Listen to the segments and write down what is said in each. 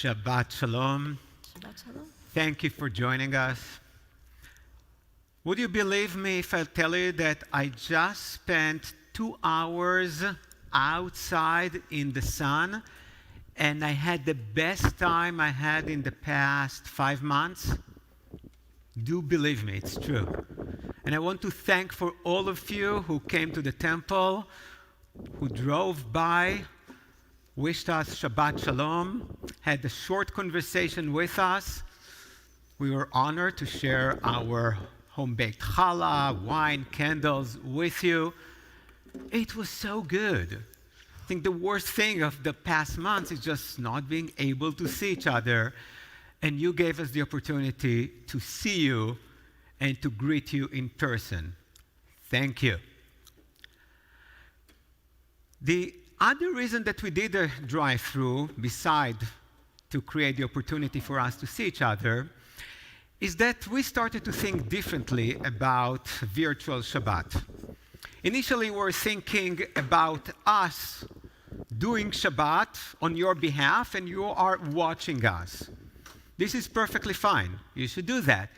Shabbat Shalom. Shabbat Shalom. Thank you for joining us. Would you believe me if I tell you that I just spent 2 hours outside in the sun and I had the best time I had in the past 5 months? Do believe me, it's true. And I want to thank for all of you who came to the temple, who drove by, wished us Shabbat Shalom, had a short conversation with us. We were honored to share our home-baked challah, wine, candles with you. It was so good. I think the worst thing of the past months is just not being able to see each other. And you gave us the opportunity to see you and to greet you in person. Thank you. The other reason that we did a drive-through, beside to create the opportunity for us to see each other, is that we started to think differently about virtual Shabbat. Initially, we were thinking about us doing Shabbat on your behalf, and you are watching us. This is perfectly fine. You should do that.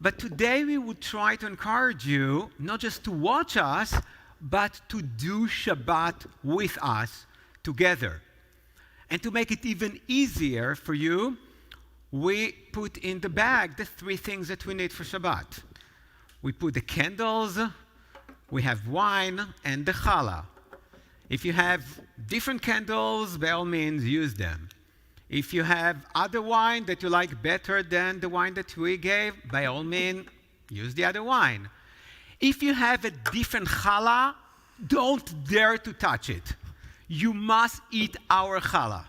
But today, we would try to encourage you not just to watch us, but to do Shabbat with us together. And to make it even easier for you, we put in the bag the 3 things that we need for Shabbat. We put the candles, we have wine, and the challah. If you have different candles, by all means, use them. If you have other wine that you like better than the wine that we gave, by all means, use the other wine. If you have a different challah, don't dare to touch it. You must eat our challah.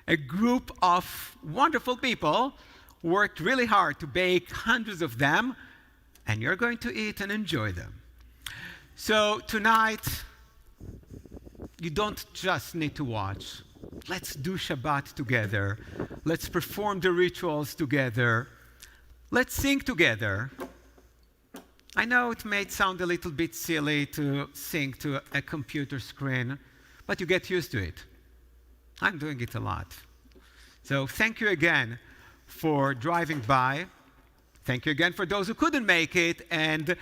A group of wonderful people worked really hard to bake hundreds of them, and you're going to eat and enjoy them. So tonight, you don't just need to watch. Let's do Shabbat together. Let's perform the rituals together. Let's sing together. I know it may sound a little bit silly to sing to a computer screen, but you get used to it. I'm doing it a lot. So thank you again for driving by. Thank you again for those who couldn't make it and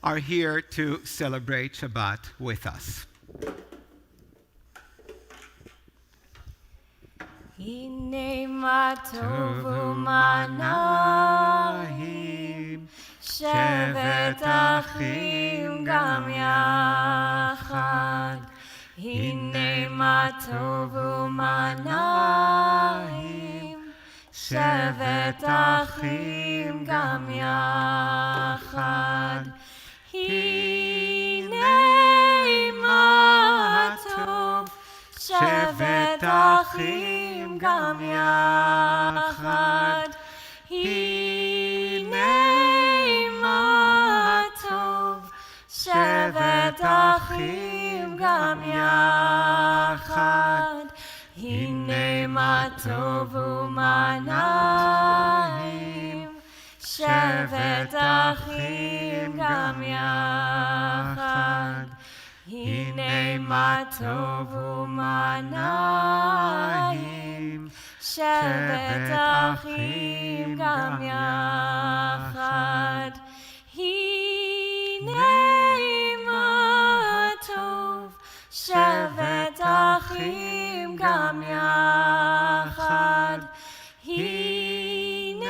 are here to celebrate Shabbat with us. הנה מה טוב ומה נעים, שבת אחים גם יחד. הנה מה טוב ומה נעים, שבת אחים גם יחד. הנה מה טוב, שבת אחים גם יחד. הנה מה טוב, שבת אחים גם יחד. הנה מה טוב ומה נעים, שבת אחים גם יחד. הנה מה טוב ומה נעים, שבת אחים גם יחד. הנה מה טוב, שבת אחים גם יחד. הנה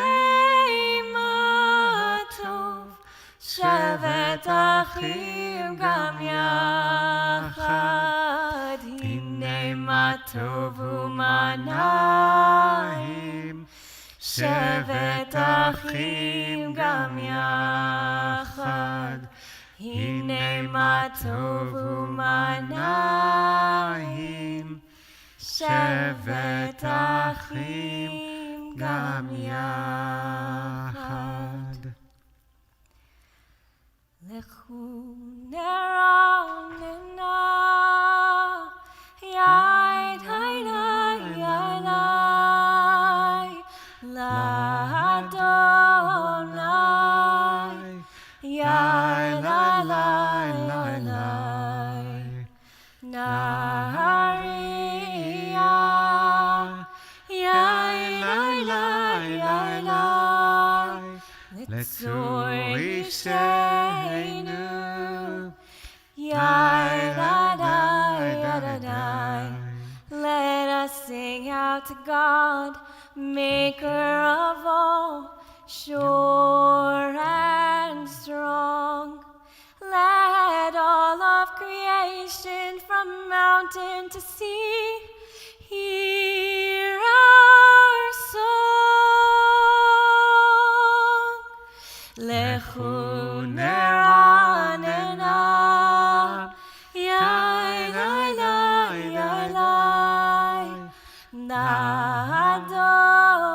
מה טוב, שבת אחים גם יחד. הנה מה טוב ומה נעים, שבת אחים גם יחד. הנה מה טוב ומה נעים, שבת אחים גם יחד. לכו נרננה, יאי די די יאי די, לאדוני, יאי די די די די, נהריה, יאי די די די די, לצור אישנו, yai da da da da da. Let us sing out to God, maker of all, sure and strong. Let all of creation from mountain to sea hear our song. Lechu neranena, yai lai lai yai lai,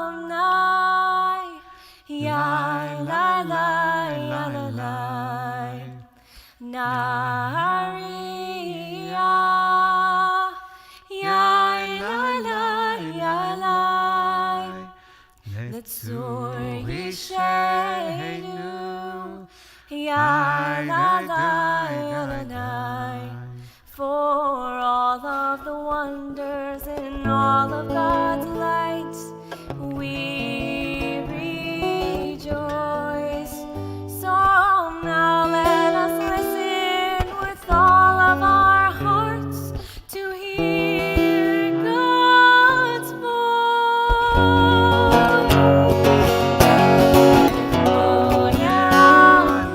Adonai, yai lai lai yai lai, Nahariya, yai lai lai yai lai, Letzur Ishenu, yai lai lai yai lai. For all of the wonders and all of God's lights, we rejoice. So now let us listen with all of our hearts to hear God's voice. Oh, yeah,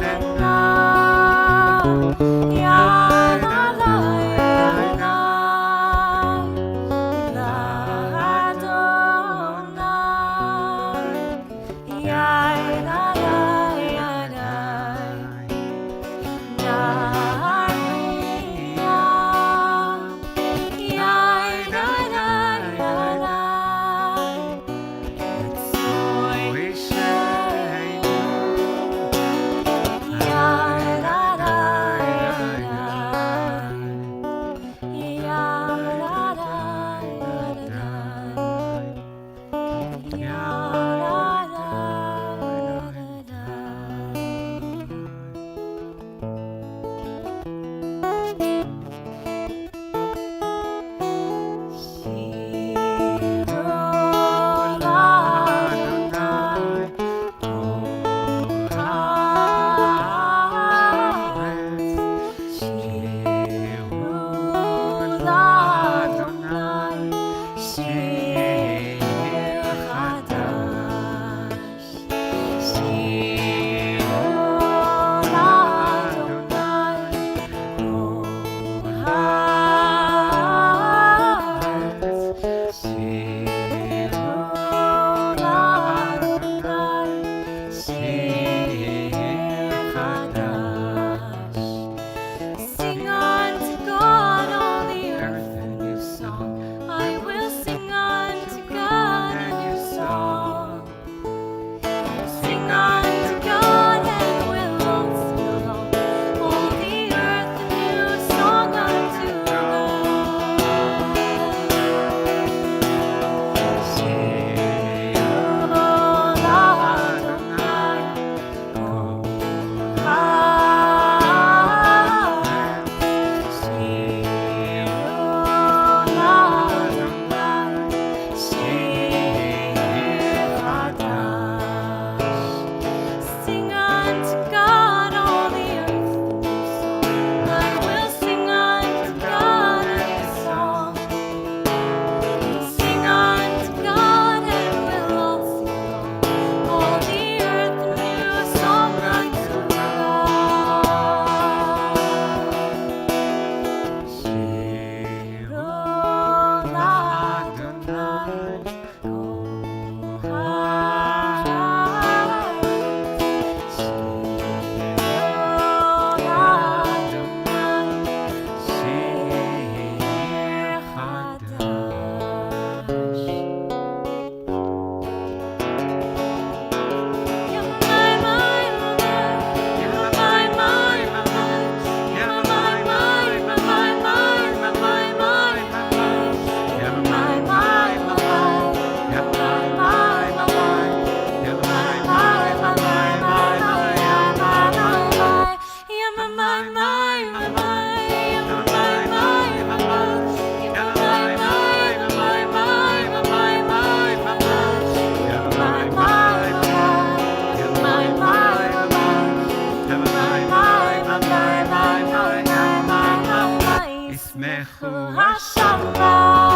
ישמחו השמיים,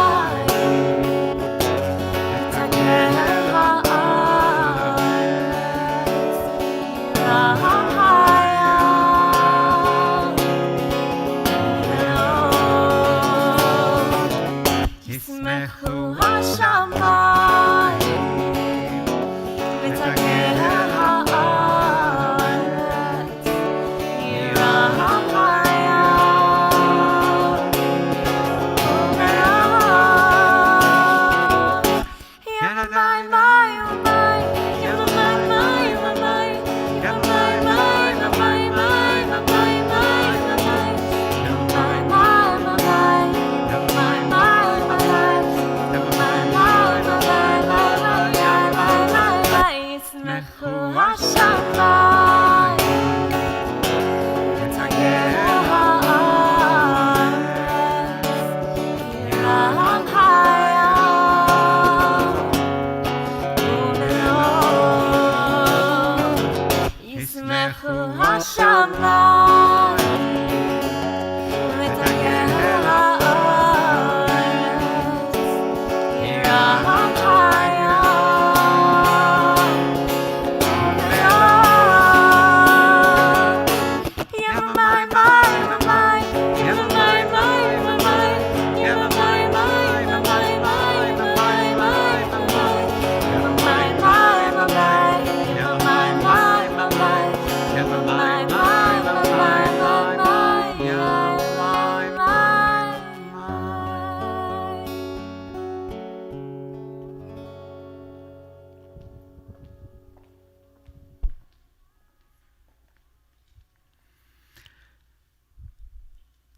ותגל הארץ, ירעם הים, ישמחו השמיים, ותגל הארץ, ירעם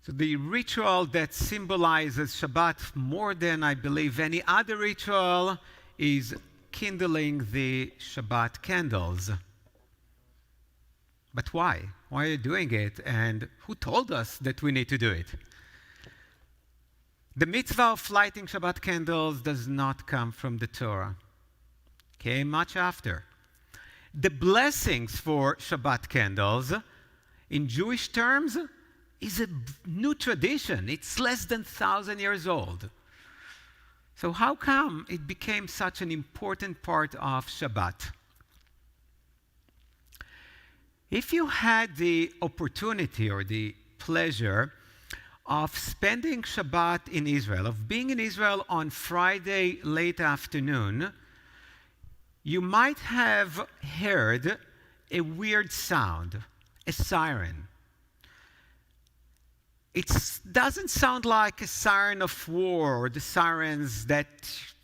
So the ritual that symbolizes Shabbat more than, I believe, any other ritual is kindling the Shabbat candles. But why? Why are you doing it? And who told us that we need to do it? The mitzvah of lighting Shabbat candles does not come from the Torah. Came much after. The blessings for Shabbat candles, in Jewish terms, is a new tradition. It's less than 1,000 years old. So how come it became such an important part of Shabbat? If you had the opportunity or the pleasure of spending Shabbat in Israel, of being in Israel on Friday late afternoon, you might have heard a weird sound, a siren. It doesn't sound like a siren of war or the sirens that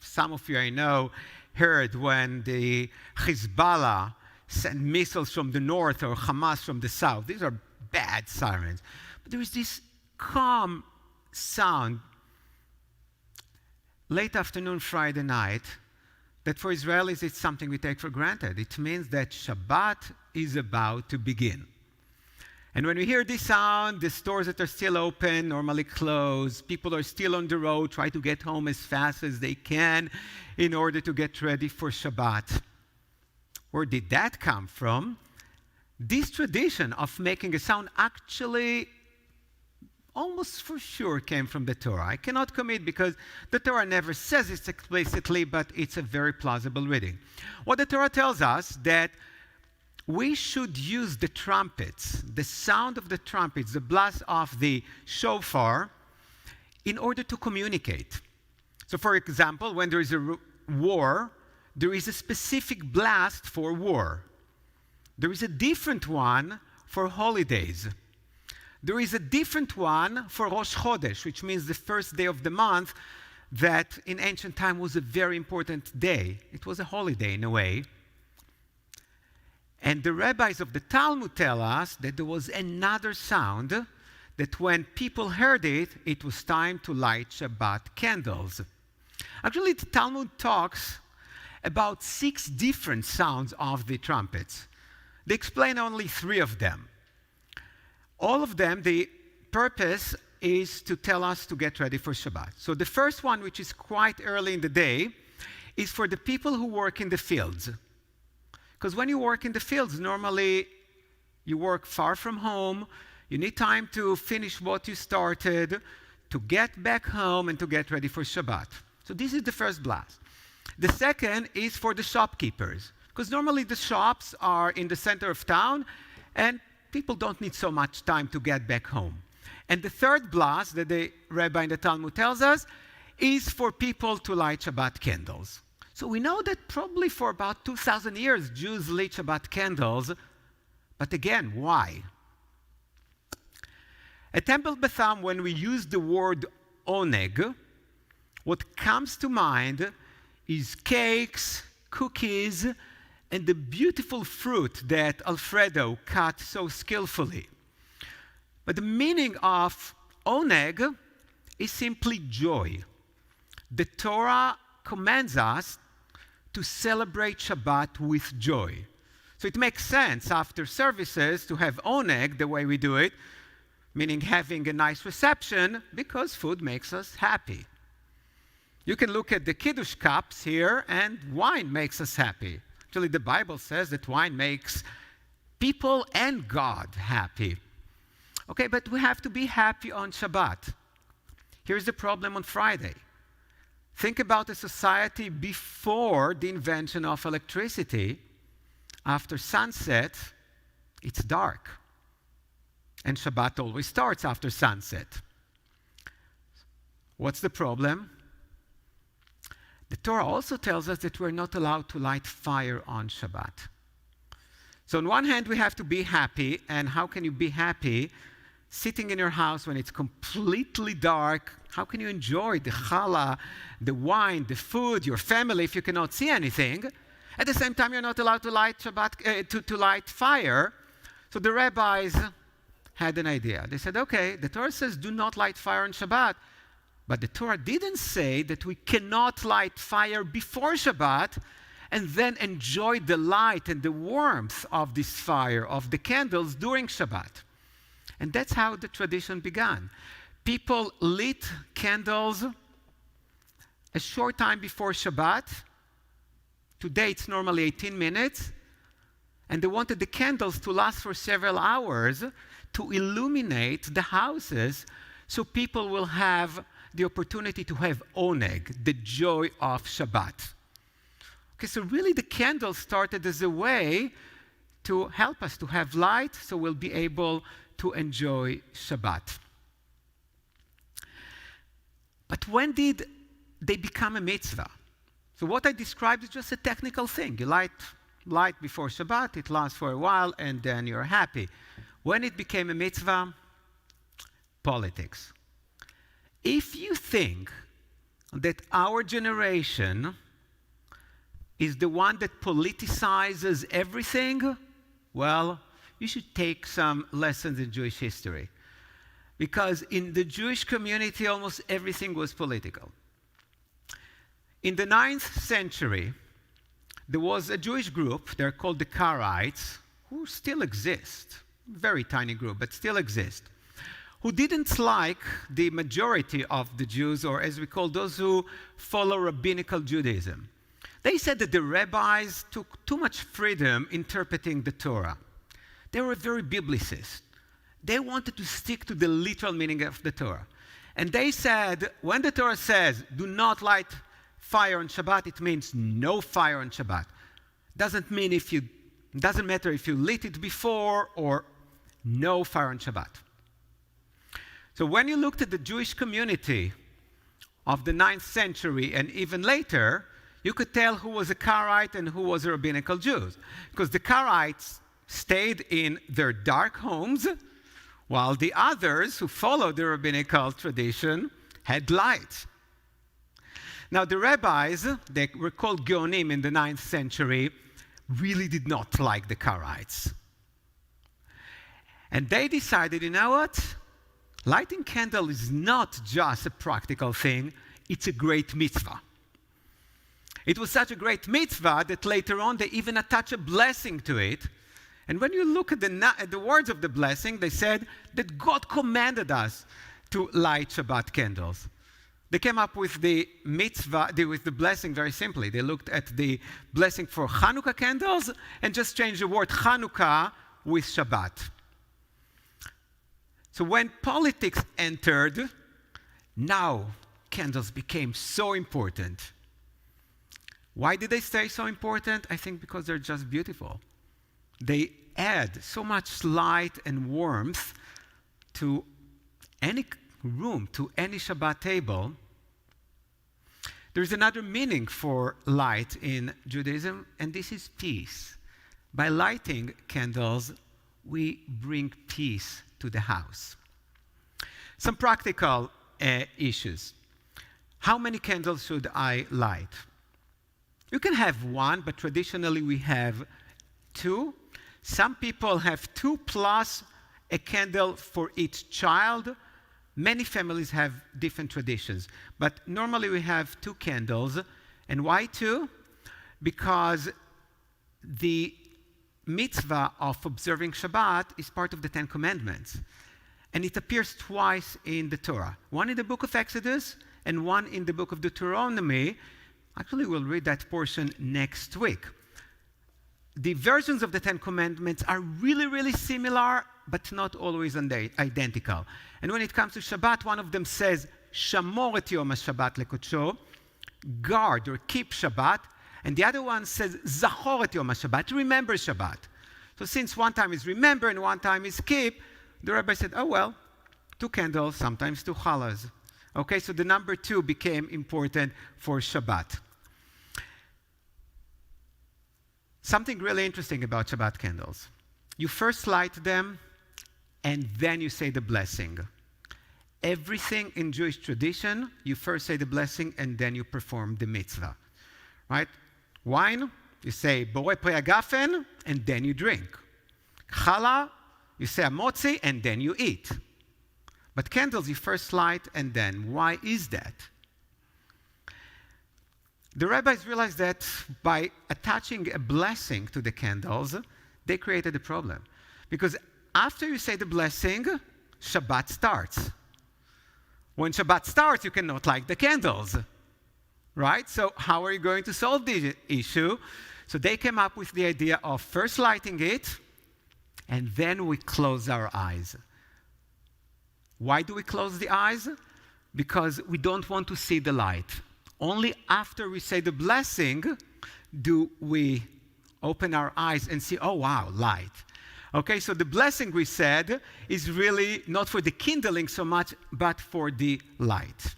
some of you I know heard when the Hezbollah sent missiles from the north or Hamas from the south. These are bad sirens. But there is this calm sound late afternoon Friday night that for Israelis it's something we take for granted. It means that Shabbat is about to begin. And when we hear this sound, the stores that are still open normally close. People are still on the road, try to get home as fast as they can in order to get ready for Shabbat. Where did that come from? This tradition of making a sound actually almost for sure came from the Torah. I cannot commit because the Torah never says it explicitly, but it's a very plausible reading. What the Torah tells us that we should use the trumpets, the sound of the trumpets, the blast of the shofar, in order to communicate. So, for example, when there is a war, there is a specific blast for war. There is a different one for holidays. There is a different one for Rosh Chodesh, which means the first day of the month, that in ancient time was a very important day. It was a holiday in a way. And the rabbis of the Talmud tell us that there was another sound that when people heard it, it was time to light Shabbat candles. Actually, the Talmud talks about 6 different sounds of the trumpets. They explain only 3 of them. All of them, the purpose is to tell us to get ready for Shabbat. So the first one, which is quite early in the day, is for the people who work in the fields. Because when you work in the fields, normally you work far from home, you need time to finish what you started, to get back home and to get ready for Shabbat. So this is the first blast. The second is for the shopkeepers, because normally the shops are in the center of town and people don't need so much time to get back home. And the third blast that the rabbi in the Talmud tells us is for people to light Shabbat candles. So we know that probably for about 2,000 years Jews lit Shabbat candles, but again, why? At Temple Betham, when we use the word oneg, what comes to mind is cakes, cookies, and the beautiful fruit that Alfredo cut so skillfully. But the meaning of oneg is simply joy. The Torah commands us to celebrate Shabbat with joy. So it makes sense after services to have oneg the way we do it, meaning having a nice reception, because food makes us happy. You can look at the Kiddush cups here, and wine makes us happy. Actually, the Bible says that wine makes people and God happy. Okay, but we have to be happy on Shabbat. Here's the problem on Friday. Think about a society before the invention of electricity. After sunset, it's dark. And Shabbat always starts after sunset. What's the problem? The Torah also tells us that we're not allowed to light fire on Shabbat. So on one hand, we have to be happy. And how can you be happy sitting in your house when it's completely dark? How can you enjoy the challah, the wine, the food, your family if you cannot see anything? At the same time, you're not allowed to light Shabbat, to light fire. So the rabbis had an idea. They said, okay, the Torah says do not light fire on Shabbat, but the Torah didn't say that we cannot light fire before Shabbat and then enjoy the light and the warmth of this fire, of the candles during Shabbat. And that's how the tradition began. People lit candles a short time before Shabbat. Today it's normally 18 minutes. And they wanted the candles to last for several hours to illuminate the houses so people will have the opportunity to have oneg, the joy of Shabbat. Okay, so really the candles started as a way to help us to have light so we'll be able to enjoy Shabbat. But when did they become a mitzvah? So what I described is just a technical thing. You light before Shabbat, it lasts for a while, and then you're happy. When it became a mitzvah, politics. If you think that our generation is the one that politicizes everything, well, you should take some lessons in Jewish history. Because in the Jewish community, almost everything was political. In the 9th century, there was a Jewish group, they're called the Karaites, who still exist. Very tiny group, but still exist. Who didn't like the majority of the Jews, or as we call those who follow rabbinical Judaism. They said that the rabbis took too much freedom interpreting the Torah. They were very biblicist. They wanted to stick to the literal meaning of the Torah. And they said, when the Torah says, do not light fire on Shabbat, it means no fire on Shabbat. Doesn't matter if you lit it before or no fire on Shabbat. So when you looked at the Jewish community of the 9th century and even later, you could tell who was a Karaite and who was a rabbinical Jew. Because the Karaites stayed in their dark homes, while the others who followed the rabbinical tradition had light. Now the rabbis, they were called Geonim in the 9th century, really did not like the Karaites. And they decided, you know what? Lighting candle is not just a practical thing, it's a great mitzvah. It was such a great mitzvah that later on they even attach a blessing to it. And when you look at the words of the blessing, they said that God commanded us to light Shabbat candles. They came up with the mitzvah, with the blessing very simply. They looked at the blessing for Hanukkah candles and just changed the word Hanukkah with Shabbat. So when politics entered, Now, candles became so important. Why did they stay so important? I think because they're just beautiful. They add so much light and warmth to any room, to any Shabbat table. There's another meaning for light in Judaism, and this is peace. By lighting candles, we bring peace to the house. Some practical issues. How many candles should I light? You can have one, but traditionally we have two. Some people have two plus a candle for each child. Many families have different traditions, but normally we have two candles. And why two? Because the mitzvah of observing Shabbat is part of the Ten Commandments. And it appears twice in the Torah. One in the book of Exodus and one in the book of Deuteronomy. Actually, we'll read that portion next week. The versions of the Ten Commandments are really, really similar, but not always identical. And when it comes to Shabbat, one of them says, Shamor et yom ha-Shabbat lekodsho, guard or keep Shabbat. And the other one says, Zachor et yom ha-Shabbat, remember Shabbat. So since one time is remember and one time is keep, the rabbi said, oh well, two candles, sometimes two challahs. Okay, so the number two became important for Shabbat. Something really interesting about Shabbat candles. You first light them, and then you say the blessing. Everything in Jewish tradition, you first say the blessing, and then you perform the mitzvah. Right? Wine, you say Borei Pri Hagafen, and then you drink. Challah, you say Amotzi, and then you eat. But candles, you first light, and then. Why is that? The rabbis realized that by attaching a blessing to the candles, they created a problem. Because after you say the blessing, Shabbat starts. When Shabbat starts, you cannot light the candles. Right? So how are you going to solve the issue? So they came up with the idea of first lighting it, and then we close our eyes. Why do we close the eyes? Because we don't want to see the light. Only after we say the blessing do we open our eyes and see, oh wow, light. Okay, so the blessing we said is really not for the kindling so much, but for the light.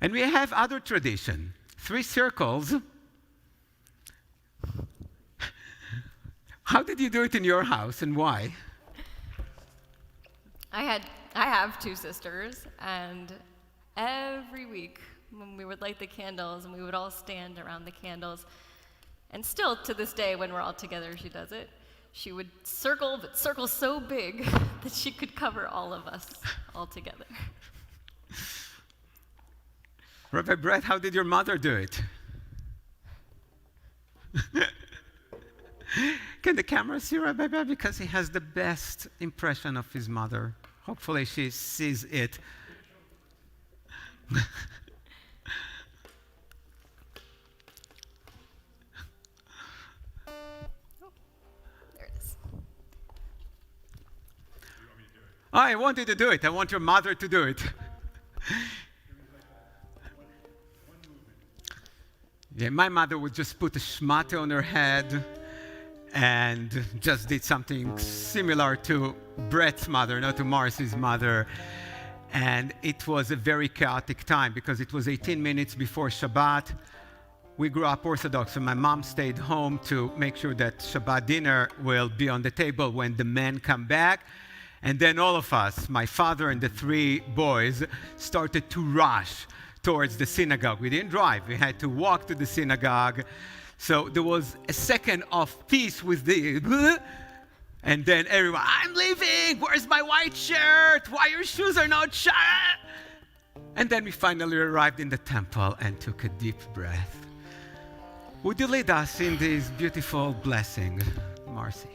And we have other tradition, 3 circles. How did you do it in your house and why? I have 2 sisters, and every week when we would light the candles and we would all stand around the candles, and still to this day when we're all together she does it, she would circle, but circle so big that she could cover all of us all together. Rabbi Brett, how did your mother do it? Can the camera see Rabbi Brett? Because he has the best impression of his mother. Hopefully she sees it. There it is. Oh, I want you to do it. I want your mother to do it. Yeah, my mother would just put a shmata on her head and just did something similar to Brett's mother, not to Marcy's mother. And it was a very chaotic time because it was 18 minutes before Shabbat. We grew up Orthodox, and my mom stayed home to make sure that Shabbat dinner will be on the table when the men come back. And then all of us, my father and the 3 boys, started to rush towards the synagogue. We didn't drive. We had to walk to the synagogue. So there was a second of peace with the... And then everyone, I'm leaving! Where's my white shirt? Why your shoes are not shut? And then we finally arrived in the temple and took a deep breath. Would you lead us in this beautiful blessing, Marcy?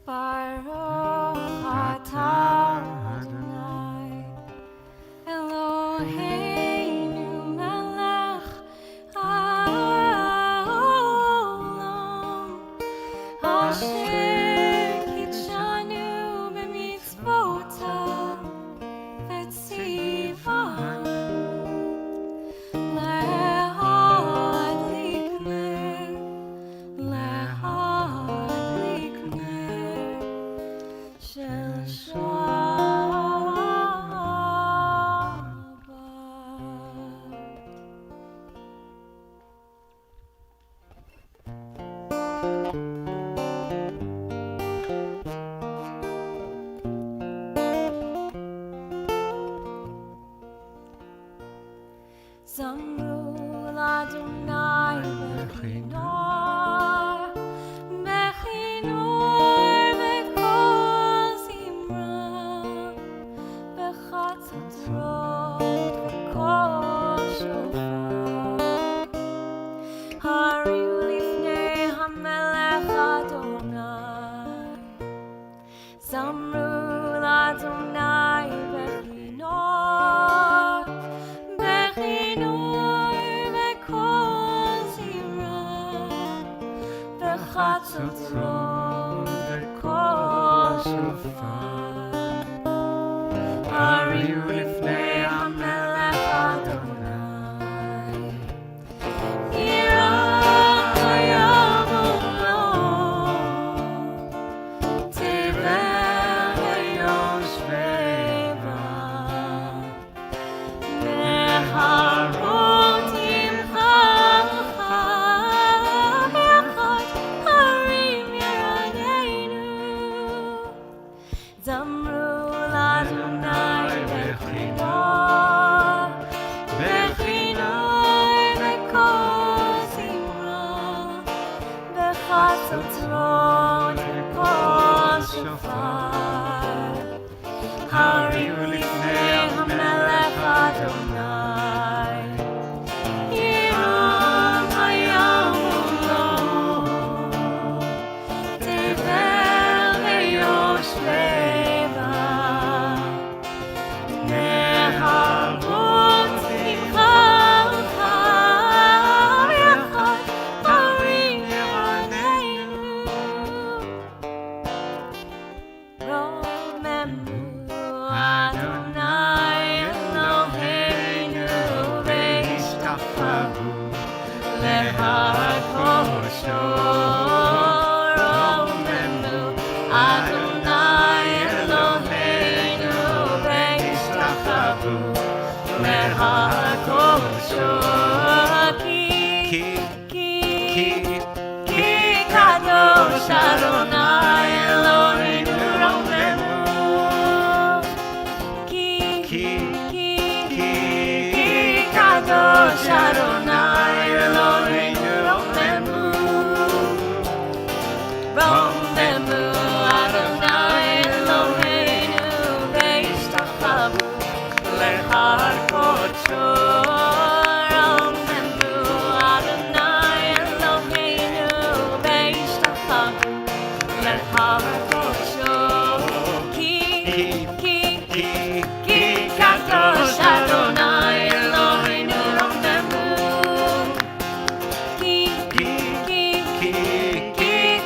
Baruch atah Adonai זמרו לאדוני בכינור, בכינור בקול זמרה, בחצוצרות בקול שופר. הריעו לפני המלך אדוני, יירא ויבוא לו, תבל ויושביה, נהרות ימחרך, יחד הרים ירדנו. זמרו לאדוני בכינור, בכינור בקול זמרה, בחצוצרות בקול שופר. הריעו לפני המלך אדוני, יירא ויבוא לו, תבל ויושביה, נהרות ימחרך, יחד הרים ירדנו. רוממו אדוני אלוהינו והשתחוו להר קודשו. רוממו אדוני אלוהינו והשתחוו להר קודשו. כי קדוש אדוני אלוהינו רוממו. כי קדוש אדוני אלוהינו רוממו. רוממו אדוני אלוהינו והשתחוו להר קודשו. רוממו אדוני אלוהינו והשתחוו להר קודשו. כי קדוש אדוני אלוהינו רוממו. כי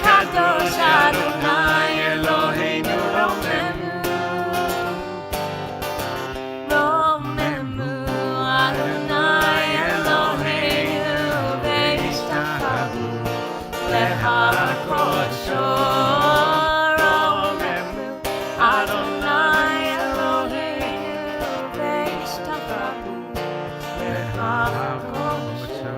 קדוש אדוני אלוהינו רוממו. רוממו אדוני אלוהינו והשתחוו להר קודשו. רוממו אדוני אלוהינו והשתחוו להר קודשו.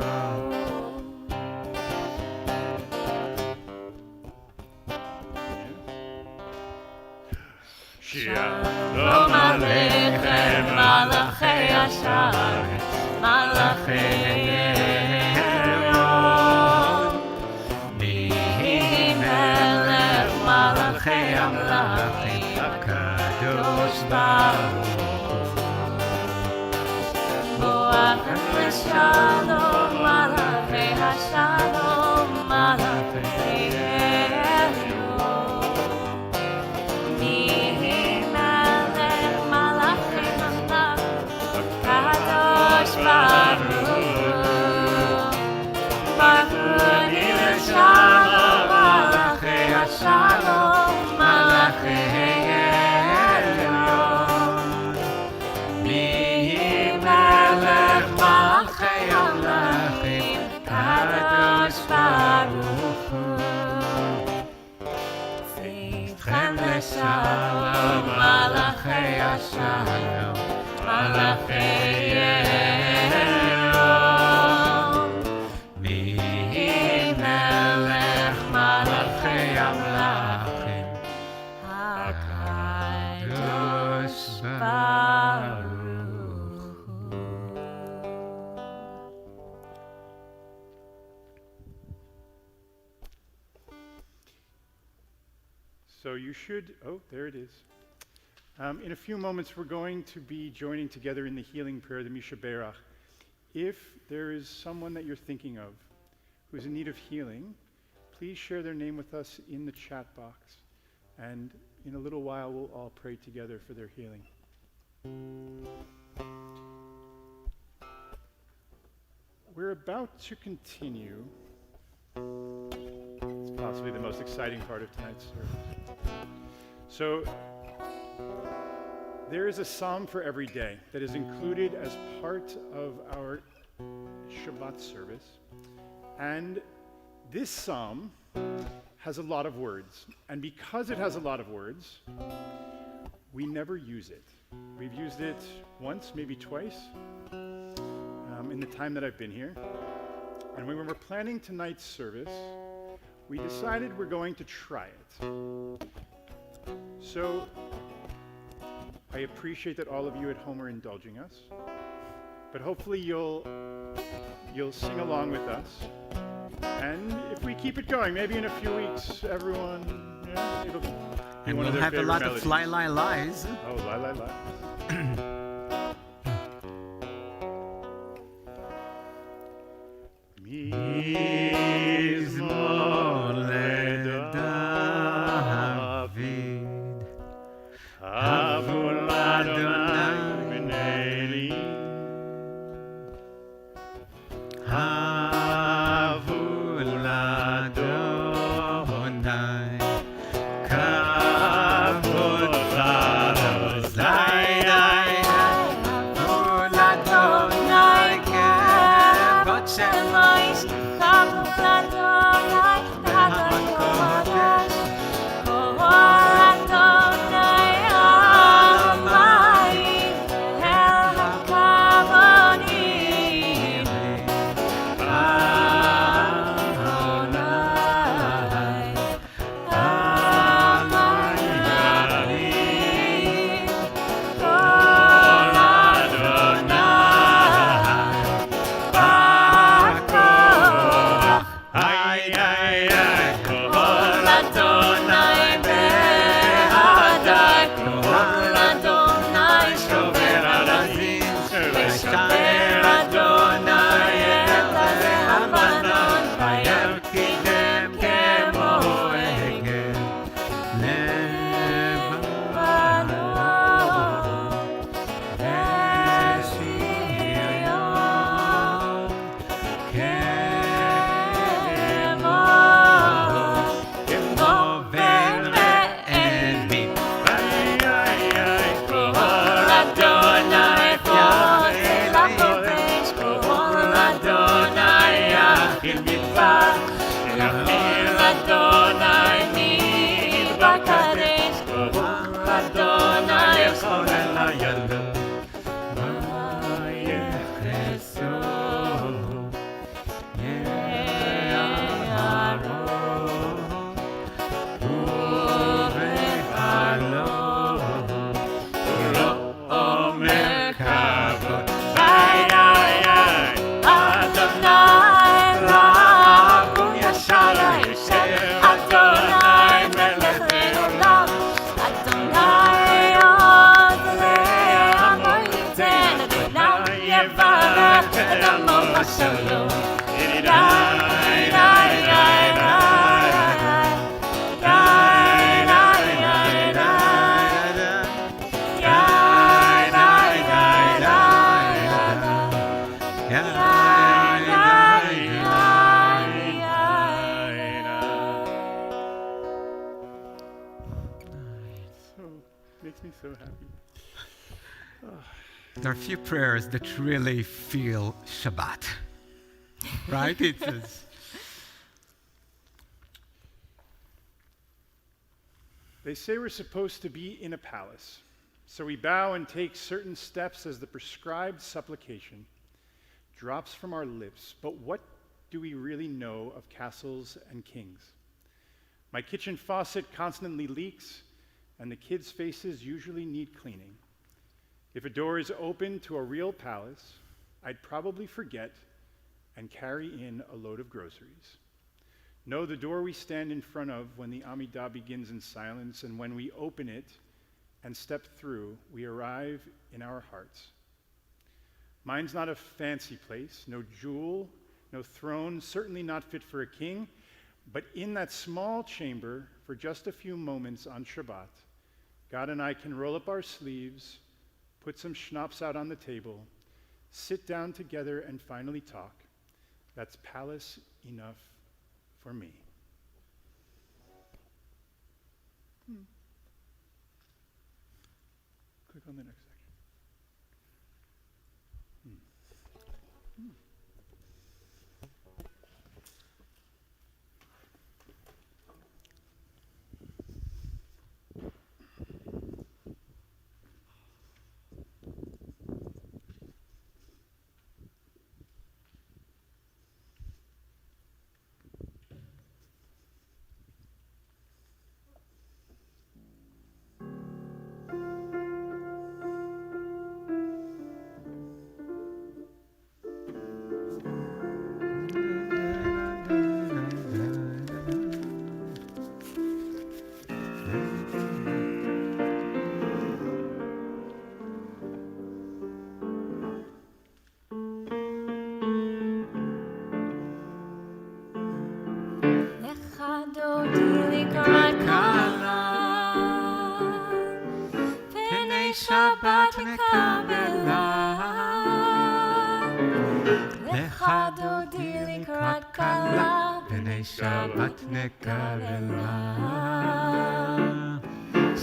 שלום עליכם מלאכי השרת, מלאכי עליון. נהי מלך מלאכי המלכים, הקדוש ברוך הוא. בואכם לשלום מלאכי השלום, מלאכי עליון. נהי מלך מלאכי המלכים, הקדוש ברוך הוא. ברכוני לשלום מלאכי השלום, מלאכי עליון. נהי מלך מלאכי המלכים, הקדוש ברוך הוא. צאתכם לשלום מלאכי השלום, מלאכי עליון. נהי מלך מלאכי המלכים, הקדוש ברוך הוא. So you should, oh, there it is. In a few moments, we're going to be joining together in the healing prayer, the Misha Berach. If there is someone that you're thinking of who's in need of healing, please share their name with us in the chat box. And in a little while, we'll all pray together for their healing. We're about to continue. It's possibly the most exciting part of tonight's service. So, there is a psalm for every day that is included as part of our Shabbat service. And this psalm has a lot of words. And because it has a lot of words, we never use it. We've used it once, maybe twice, in the time that I've been here. And when we were planning tonight's service, we decided we're going to try it. So, I appreciate that all of you at home are indulging us, but hopefully you'll sing along with us. And if we keep it going, maybe in a few weeks, everyone, it'll be And one we'll of their have a favorite lot melodies. of fly, lie, lies. Oh, lie, lie, lie. Mizmor leDavid, Avul Adonai v'nei, Avul Adonai, Kavod Adonai, Avul Adonai, Kavod Shemois. Makes me so happy. There are a few prayers that really feel Shabbat, right? They say we're supposed to be in a palace, so we bow and take certain steps as the prescribed supplication drops from our lips. But what do we really know of castles and kings? My kitchen faucet constantly leaks, and the kids' faces usually need cleaning. If a door is open to a real palace, I'd probably forget and carry in a load of groceries. No, the door we stand in front of when the Amidah begins in silence, and when we open it and step through, we arrive in our hearts. Mine's not a fancy place, no jewel, no throne, certainly not fit for a king, but in that small chamber for just a few moments on Shabbat, God and I can roll up our sleeves, put some schnapps out on the table, sit down together and finally talk. That's palace enough for me. Click on the next section. שבת נקבלה, לך דודי לקראת כלה, פני שבת נקבלה.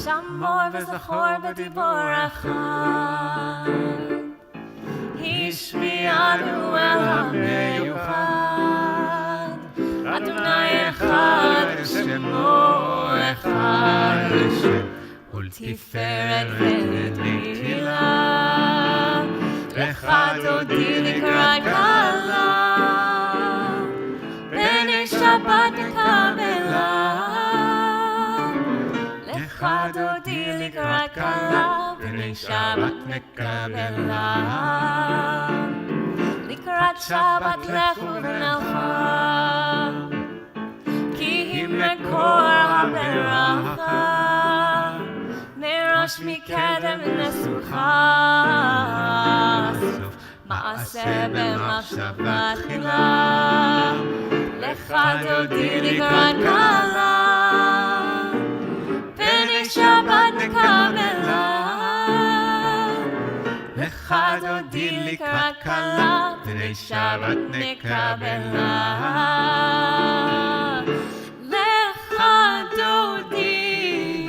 שמור וזכור בדיבור אחד, השמיענו אל המיוחד, אדוני אחד שמו אחד לשם. ולתפארת ולתהילה, לך דודי לקראת כלה, פני שבת נקבלה. לך דודי לקראת כלה, פני שבת נקבלה. לקראת שבת לכו ונלכה, כי היא מקור הברכה. מראש מקדם נסוכה, סוף מעשה במחשבה תחילה. לך דודי לקראת כלה, פני שבת נקבלה. לך דודי לקראת כלה, פני שבת נקבלה. לך דודי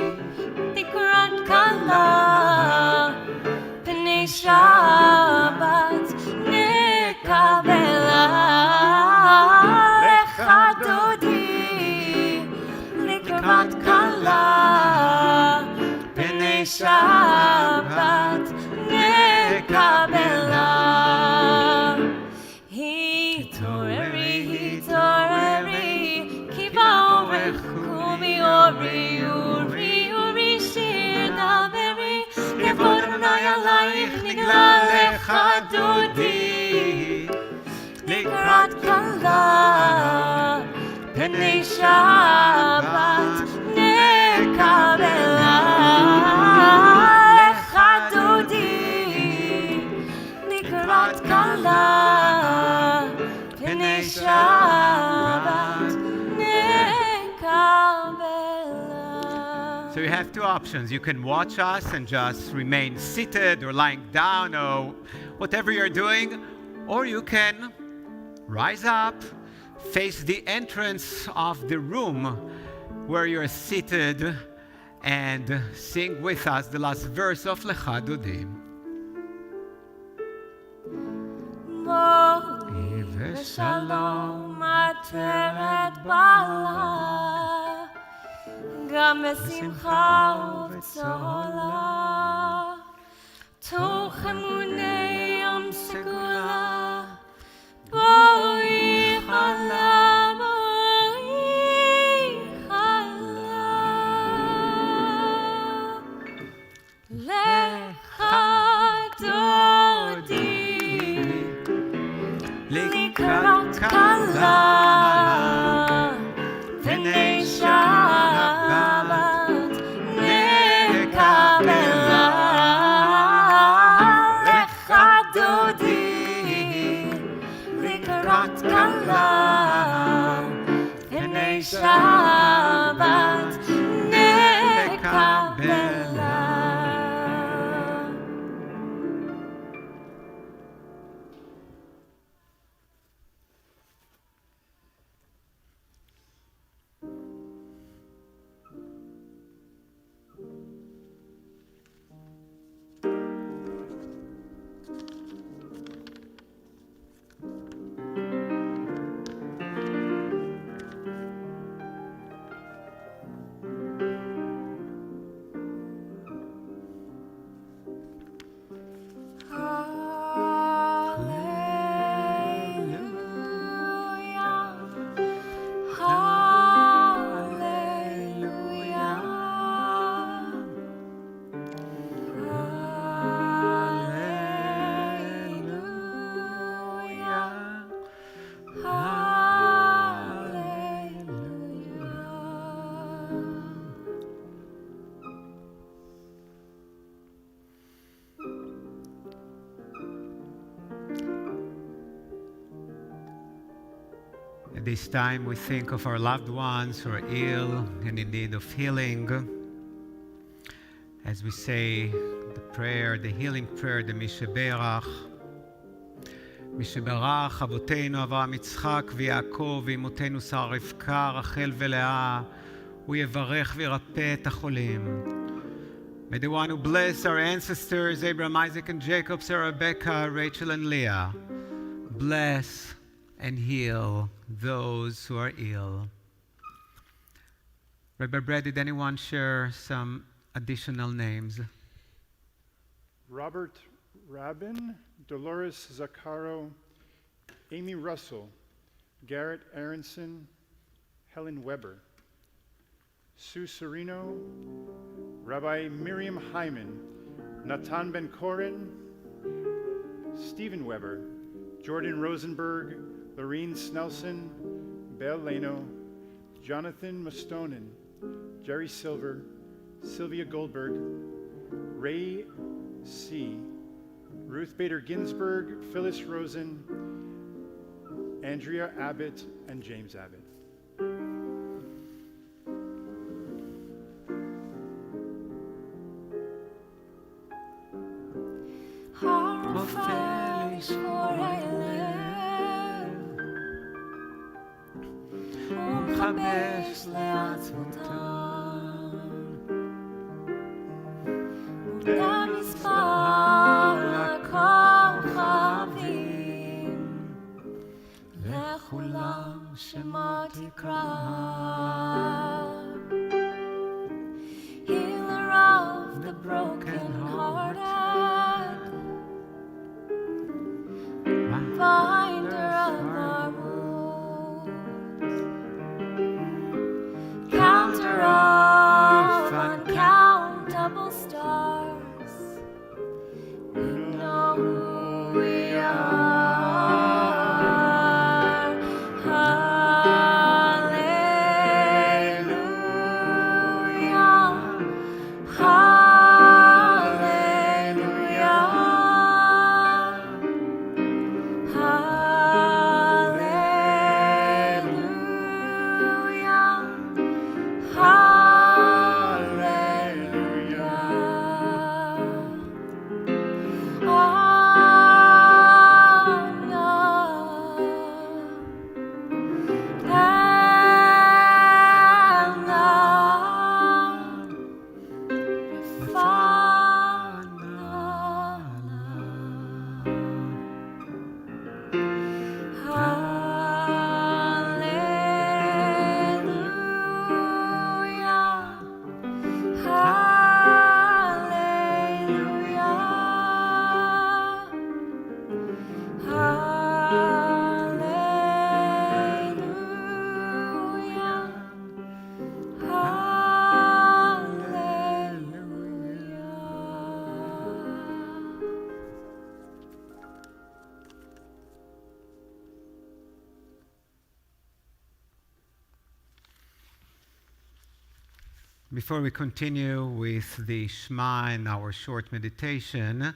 לקראת כלה, פני שבת נקבלה. לך דודי לקראת כלה, פני שבת נקבלה. התעוררי, התעוררי, כי באורך קומי אורי, אורי, אורי שיר דברי, כבוד אדוני עלייך נגלה. לך דודי לקראת כלה, פני שבת נקבלה. לך דודי לקראת כלה, פני שבת נקבלה. So you have two options. You can watch us and just remain seated or lying down or whatever you're doing, or you can rise up, face the entrance of the room where you're seated, and sing with us the last verse of Lecha Dodi. Boi v'shalom ateret bala, גם בשמחה ובצהלה, תוך אמוני ים סגולה. בואי חלה, בואי חלה. לך דודי לקראת כלה, פני שבת נקבלה. לך דודי לקראת כלה, פני שבת At this time, we think of our loved ones who are ill and in need of healing. As we say the prayer, the healing prayer, the Misheberach. משברך אבותינו אברהם יצחק ויעקב ואמותינו שרה רבקה רחל ולאה הוא יברך וירפא את החולים. May the one who blessed our ancestors Abraham, Isaac and Jacob, Sarah, Rebecca, Rachel and Leah, bless and heal those who are ill. Rabbi Brad, did anyone share some additional names? Robert Rabin, Dolores Zaccaro, Amy Russell, Garrett Aronson, Helen Weber, Sue Serino, Rabbi Miriam Hyman, Natan Ben Koren, Stephen Weber, Jordan Rosenberg, Lorene Snelson, Belle Leno, Jonathan Mustonen, Jerry Silver, Sylvia Goldberg, Ray C., Ruth Bader Ginsburg, Phyllis Rosen, Andrea Abbott, and James Abbott. Healer of the broken-hearted, binder of our wounds, counter of uncountable stars, we know who we are. Before we continue with the Shema and our short meditation, I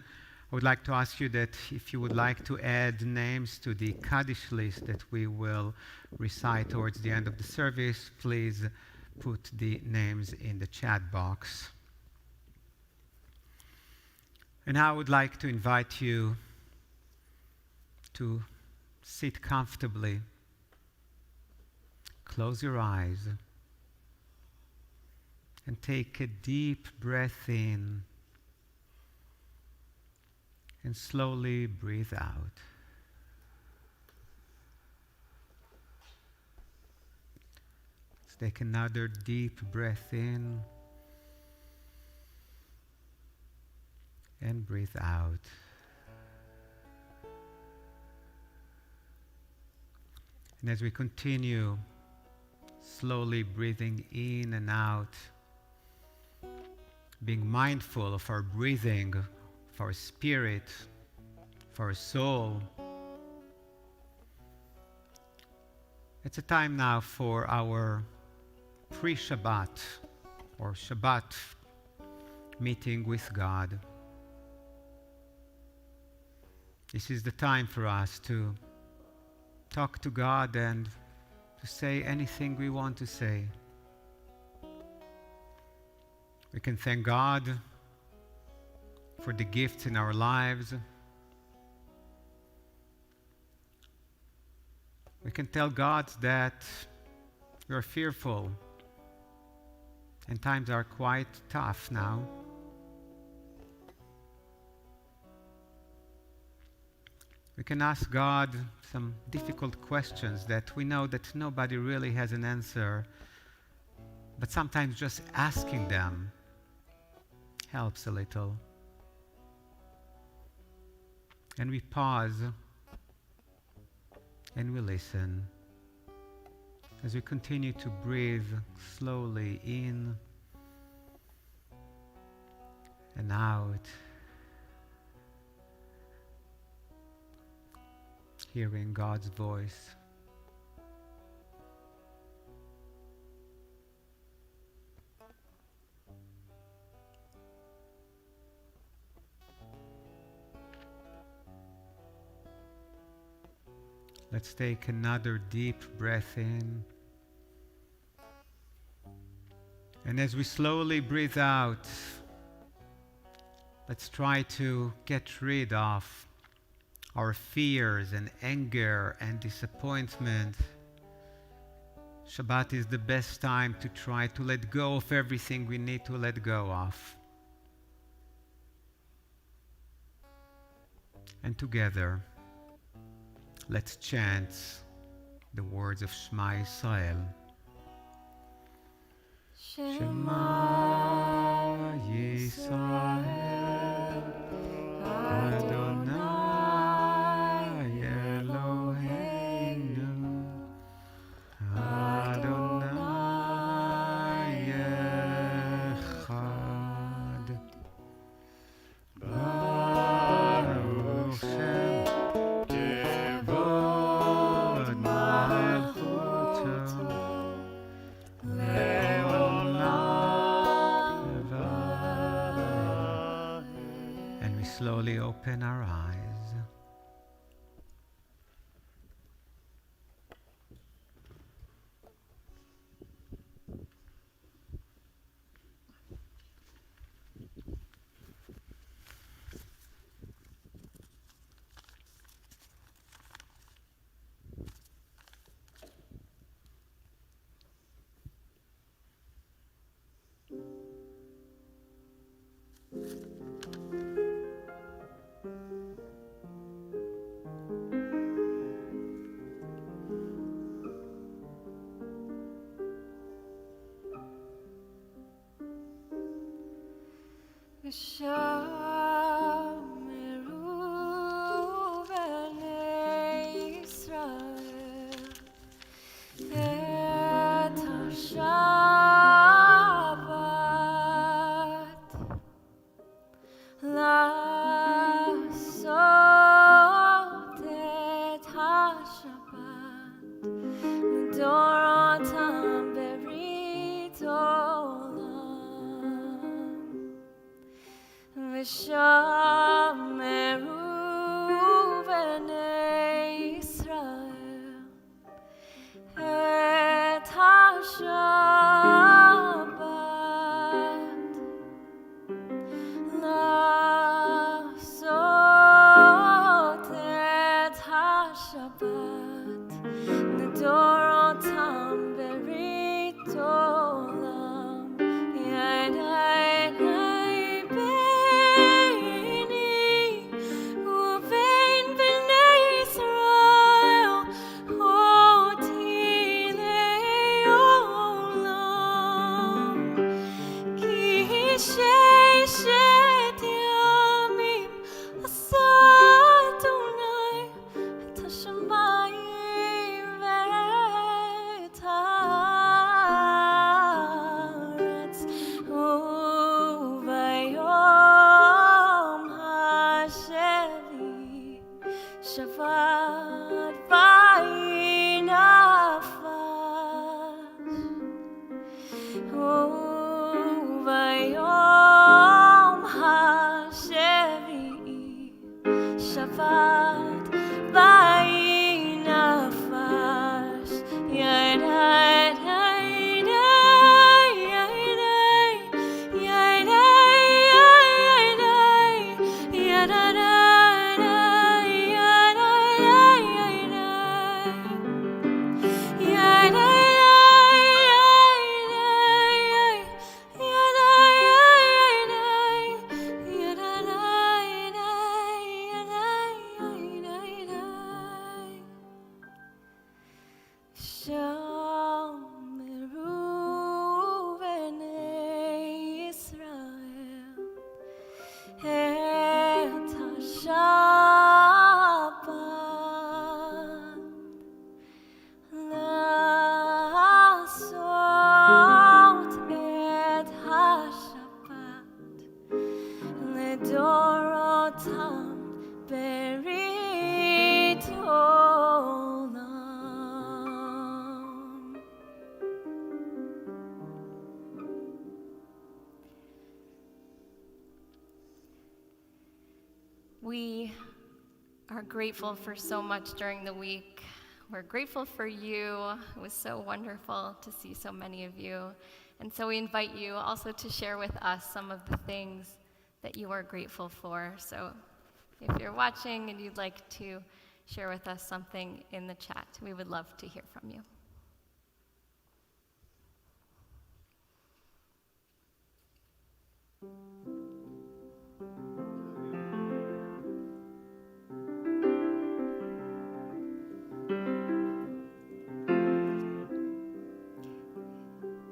would like to ask you that if you would like to add names to the Kaddish list that we will recite towards the end of the service, please put the names in the chat box. And I would like to invite you to sit comfortably, close your eyes, and take a deep breath in and slowly breathe out. Let's take another deep breath in and breathe out. And as we continue slowly breathing in and out, being mindful of our breathing, of our spirit, of our soul. It's a time now for our pre-Shabbat or Shabbat meeting with God. This is the time for us to talk to God and to say anything we want to say. We can thank God for the gifts in our lives. We can tell God that we are fearful and times are quite tough now. We can ask God some difficult questions that we know that nobody really has an answer, but sometimes just asking them helps a little. And we pause and we listen as we continue to breathe slowly in and out, hearing God's voice. Let's take another deep breath in. And as we slowly breathe out, let's try to get rid of our fears and anger and disappointment. Shabbat is the best time to try to let go of everything we need to let go of. And together, let's chant the words of Shema Yisrael. Shema Yisrael, Adonai Eloheinu, Adonai Echad, Baruch Shem Kevod Malchuto, slowly open our eyes. Oh, Otam berit olam. We are grateful for so much during the week. We're grateful for you. It was so wonderful to see so many of you. And so we invite you also to share with us some of the things that you are grateful for. So if you're watching and you'd like to share with us something in the chat, we would love to hear from you.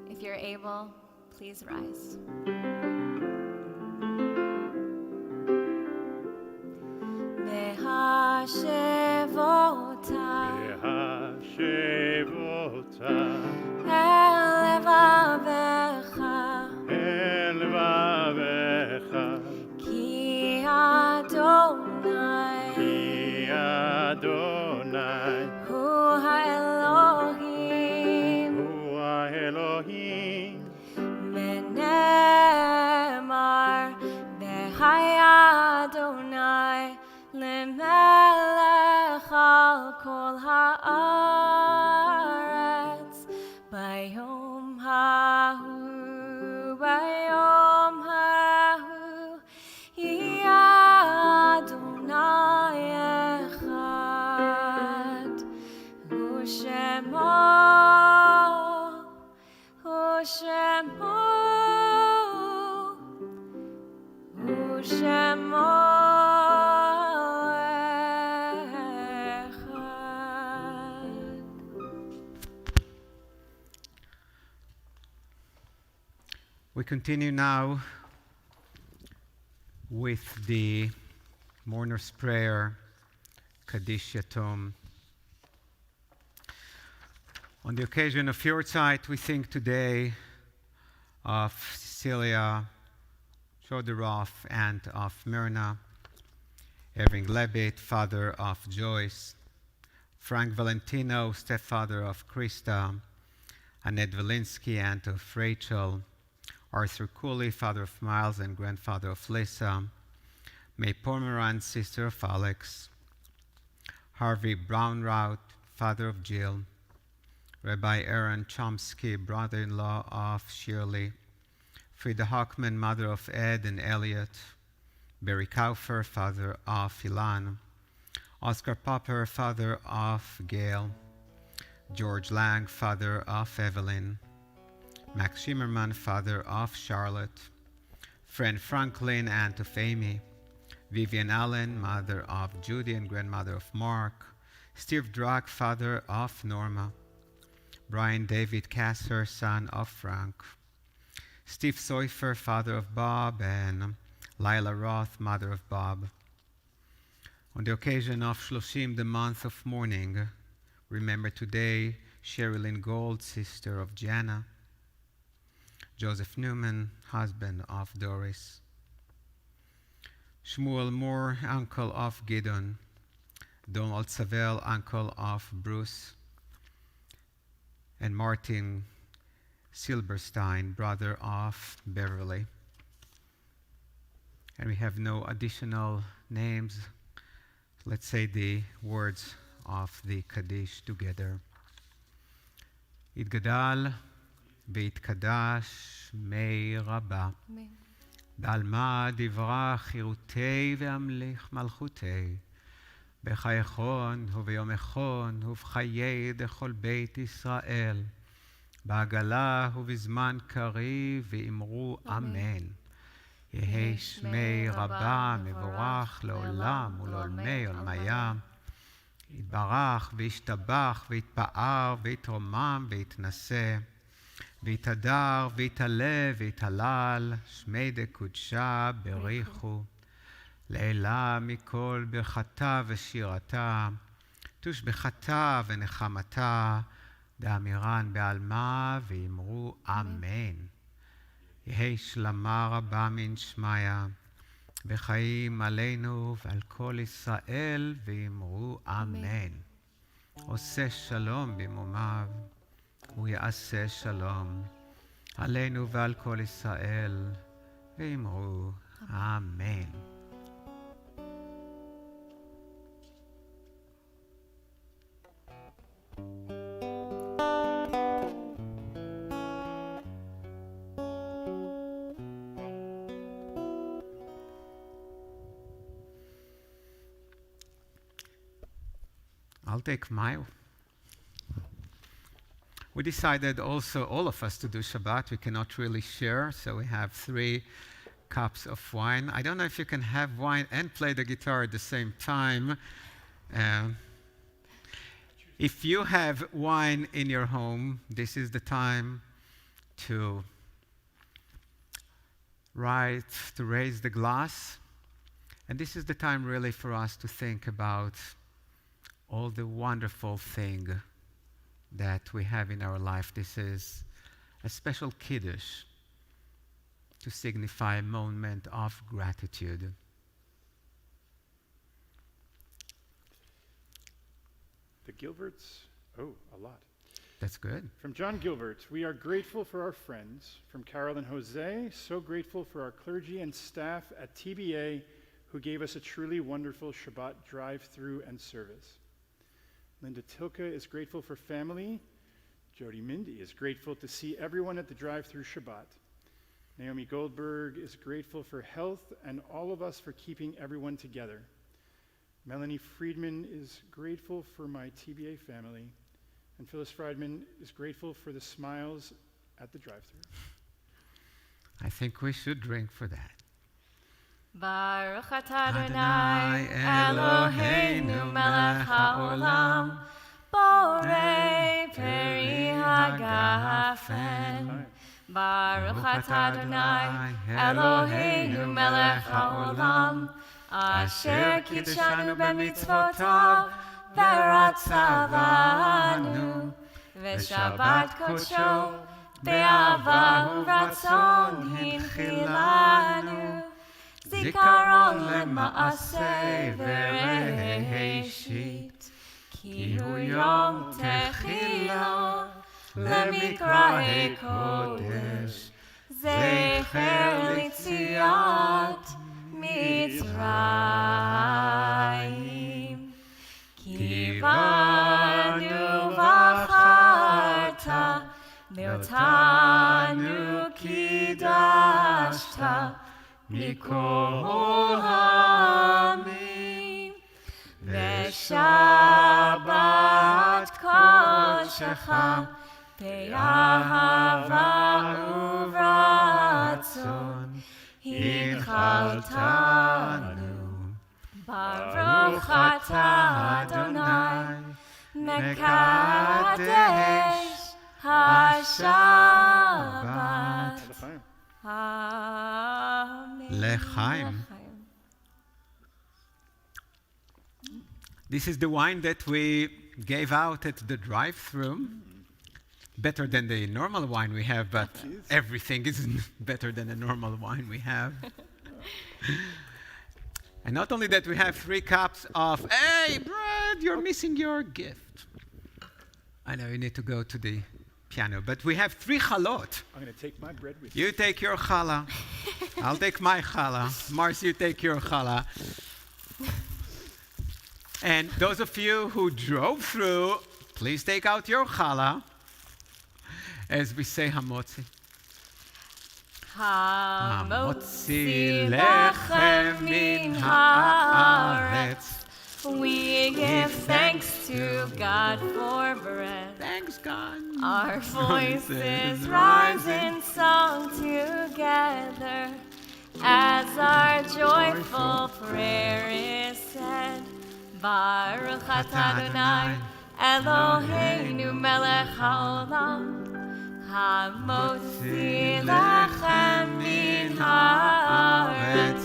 If you're able, please rise. Mehashevota el levavecha ki Adonai hu Elohim menemar behaya Adonai lemelech al kol haaretz bayom hahu yeh Adonai echad Ushemo echad. We continue now with the mourner's prayer, Kaddish Yatom. On the occasion of Yortzeit, we think today of Cecilia Chodorov, aunt of Myrna, Erving Levitt, father of Joyce, Frank Valentino, stepfather of Krista, Annette Valinsky, aunt of Rachel, Arthur Cooley, father of Miles and grandfather of Lisa, May Pomeranz, sister of Alex, Harvey Brownrout, father of Jill, Rabbi Aaron Chomsky, brother-in-law of Shirley, Frida Hockman, mother of Ed and Elliot, Barry Kaufer, father of Ilan, Oscar Popper, father of Gail, George Lang, father of Evelyn, Max Schimmerman, father of Charlotte, Fran Franklin, aunt of Amy, Vivian Allen, mother of Judy and grandmother of Mark, Steve Drack, father of Norma, Brian David Kasser, son of Frank, Steve Seufer, father of Bob, and Lila Roth, mother of Bob. On the occasion of Shloshim, the month of mourning, remember today Sherilyn Gold, sister of Jana, Joseph Newman, husband of Doris, Shmuel Moore, uncle of Gideon, Donald Savell, uncle of Bruce, and Martin Silberstein, brother of Beverly. And we have no additional names. Let's say the words of the Kaddish together. Yitgadal v'yitkadash mei rabba. בעלמא דברה חירותי והמליך מלכותי, בחייכון וביום איכון ובחיי דכל בית ישראל, בעגלה ובזמן קריב ואמרו אמן. יהי שמי רבה מבורך לעולם ולעולמי עולמיה, יתברך וישתבח ויתפאר ויתרומם ויתנשא, ויתהדר ויתעלה ויתהלל, שמי דקודשה בריחו, לעילה מכל ברכתה ושירתה, תושבחתה ונחמתה, דאמירן בעלמא ואמרו אמן. יהי שלמה רבה מן שמיא, וחיים עלינו ועל כל ישראל, ואמרו אמן. עושה שלום במרומיו, הוא יעשה שלום עלינו ועל כל ישראל, ואמרו אמן. I'll take my. We decided also, all of us, to do Shabbat. We cannot really share, so we have 3 cups of wine. I don't know if you can have wine and play the guitar at the same time. If you have wine in your home, this is the time to raise the glass. And this is the time really for us to think about all the wonderful thing that we have in our life. This is a special kiddush to signify a moment of gratitude. The Gilberts, a lot. That's good. From John Gilbert, we are grateful for our friends. From Carol and Jose, so grateful for our clergy and staff at TBA who gave us a truly wonderful Shabbat drive-through and service. Linda Tilka is grateful for family. Jody Mindy is grateful to see everyone at the drive-through Shabbat. Naomi Goldberg is grateful for health and all of us for keeping everyone together. Melanie Friedman is grateful for my TBA family. And Phyllis Friedman is grateful for the smiles at the drive-through. I think we should drink for that. Baruch atah Adonai Eloheinu melech haolam borei peri hagafen. Baruch atah Adonai Eloheinu melech haolam asher kidshanu b'mitzvotav v'ratzavanu v'shabbat kodsho be'ava u'ratzon hinchilanu. זיכרון למעשה וראשית, כי הוא יום תחילה למקראי קודש, זכר ליציאת מצרים. כי בנו בחרת, ואותנו קידשת, מכל העמים, ושבת קודשך באהבה וברצון הנחלתנו. ברוך אתה אדוני מקדש השבת. L'chaim. This is the wine that we gave out at the drive-through. Better than the normal wine we have, but everything is better than the normal wine we have. And not only that, we have 3 cups of, hey, Brad, you're missing your gift. I know you need to go to the piano, but we have 3 chalot. I'm going to take my bread with You take your challah. I'll take my challah. Mars, you take your challah. And those of you who drove through, please take out your challah as we say hamotzi. Hamotzi lechem min haaretz. We give thanks to God for bread. Thanks, God. Our voices rise in song together as our joyful prayer is said. Baruch atah Adonai Eloheinu melech haolam hamotzi lechem min haaretz.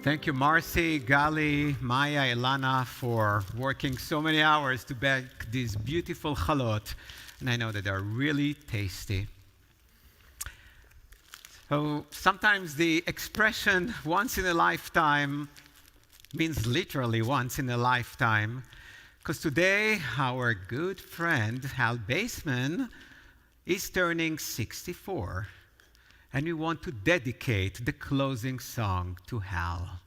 Thank you, Marcy, Gali, Maya, Ilana, for working so many hours to bake these beautiful chalot. And I know that they're really tasty. Oh, sometimes the expression once in a lifetime means literally once in a lifetime. Because today, our good friend Hal Baseman is turning 64. And we want to dedicate the closing song to Hal.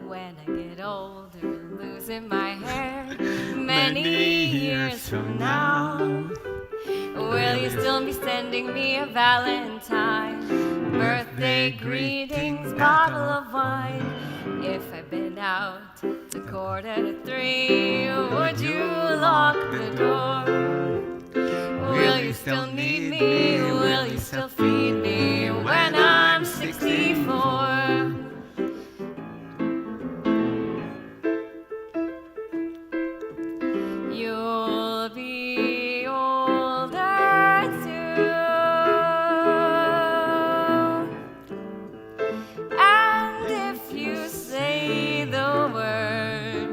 When I get older, losing my hair, many years from now, will you still be sending me a Valentine? Birthday greetings, bottle of wine. If I've been out to 2:45, would you lock the door? Will you still need me? Will you still feed me when I'm 64? You'll be older too, and if you say the word,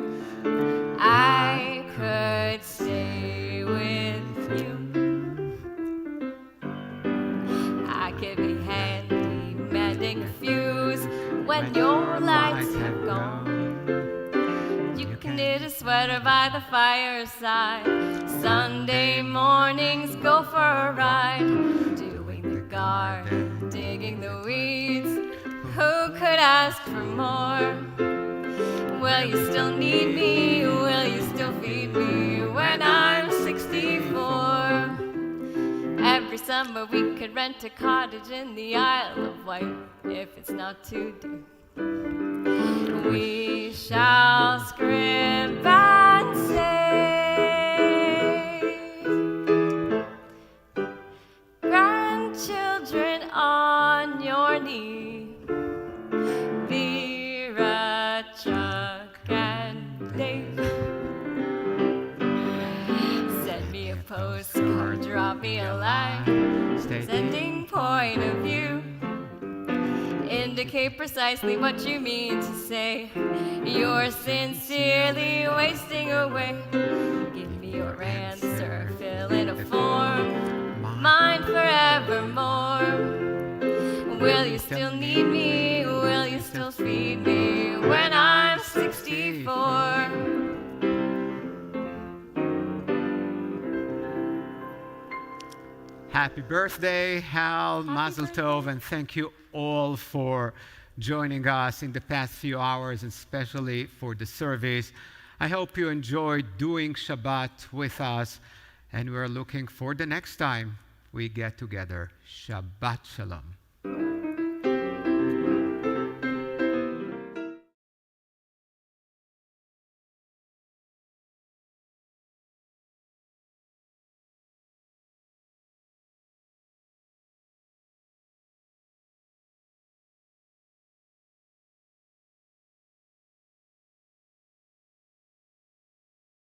I could stay with you. I could be handy mending a fuse when your lights have gone. You can knit a sweater by the fireside. Sunday mornings go for a ride. Doing the garden, digging the weeds. Who could ask for more? Will you still need me? Will you still feed me when I'm 64? Every summer we could rent a cottage in the Isle of Wight if it's not too dear. We shall scrimp and save. Grandchildren on your knee. Vera, Chuck, and Dave. Send me a postcard, drop me a line. Sending point of view. Indicate precisely what you mean to say. You're sincerely wasting away. Give me your answer, fill in a form. Mine forevermore. Will you still need me? Will you still feed me when I'm 64? Happy birthday, Hal, Mazel Tov, and thank you all for joining us in the past few hours, and especially for the service. I hope you enjoyed doing Shabbat with us, and we're looking for the next time we get together. Shabbat Shalom.